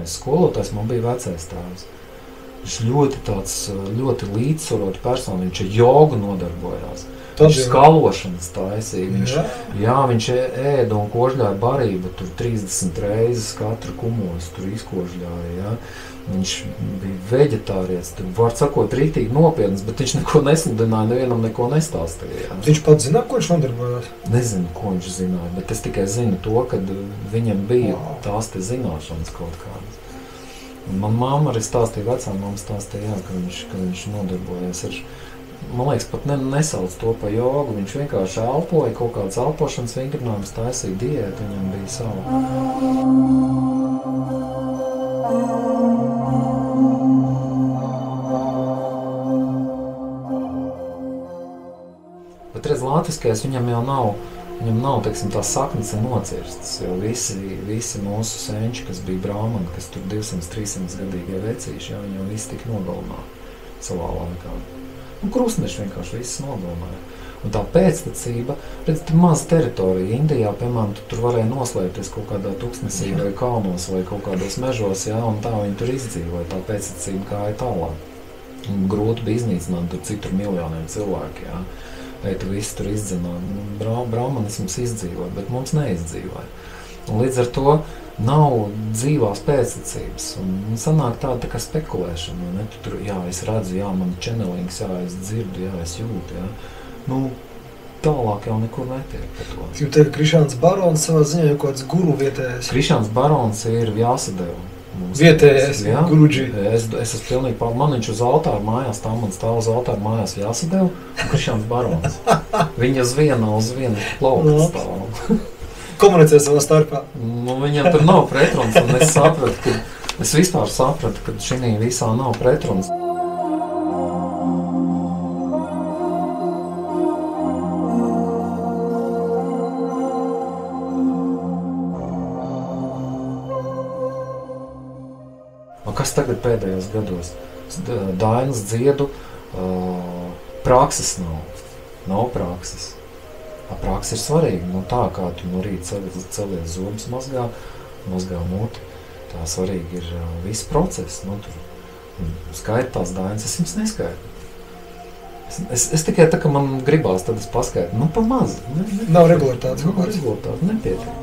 pirmais skolotājs man bija vecais tēvs. Viņš ļoti līdzsvarot personu, viņš ar jogu nodarbojās. Viņš skalošanas taisīja, viņš ēda un kožļāja barību, tur 30 reizes katru kumosu tur izkožļāja, ja. Viņš bija veģetārietis, tur var sakot rītīgi nopietnas, bet viņš neko nesludināja, nevienam neko nestāstīja. Ja. Viņš pats zināja, ko viņš nodarbojās? Nezinu, ko viņš zināja, bet es tikai zinu to, ka viņam bija tās te zināšanas kaut kādas. Man mamma arī stāstīja, vecā mamma stāstīja, ka viņš nodarbojas ar, man liekas, pat nesauc to pa jogu, viņš vienkārši elpoja, kaut kāds elpošanas vingrinājumus taisīja diētu, viņam bija savu. Bet redz, latviskais viņam jau nav, teiksim, tās saknes ir nocirstas, jo visi mūsu senči, kas bija brāmani, kas tur 200-300 gadīgie vecīši, viņi jau visi tika nogalināti savā laikā. Un krustneši vienkārši viss nodomāja. Un tā pēctecība, redz, tur maza teritorija. Indijā, piemēram, tur varēja noslēpties kaut kādā tuksnesī vai kalnos vai kaut kādos mežos, jā, un tā viņi tur izdzīvoja, tā pēctecība gāja tālāk. Un grūti bija iznīcināt tur citur miljoniem cilvēku, jā. Vai tu visi tur izdzināt. Brahmanisms izdzīvoja, bet mums neizdzīvoja. Un līdz ar to nav dzīvās pēctecības, un sanāk tā kā spekulēšana, ne? Tu tur, jā, es redzu, jā, man čenelings, jā, es dzirdu, jā, es jūtu, jā. Nu, tālāk jau nekur netiek par to. Jūs teikt, Krišāns Barons savā ziņā jau kāds guru vietējais? Krišāns Barons ir Jāsadeva. Vietējais, guruģi. Es esmu pilnīgi man viņš uz altāru mājās, tā man stāv uz altāru mājās Jāsadeva un Krišāns Barons. Viņa uz vienu plaukta stāv. Komunicē savā starpā. Nu, viņam tur nav pretruns, un es vispār sapratu, ka šī visā nav pretruns. Un kas tagad pēdējos gados? Dainas dziedu, prakses nav prakses. Praksa ir svarīga, no tā, kā tu no rīta celies zobus mazgā muti, tā svarīgi ir viss process, nu, tur skaidri tās dainas, es jums neskaidru. Es tikai tā, ka man gribās, tad es paskaidru, nu, pa maz. Nav regularitātes. Nav regularitātes, nepietiek.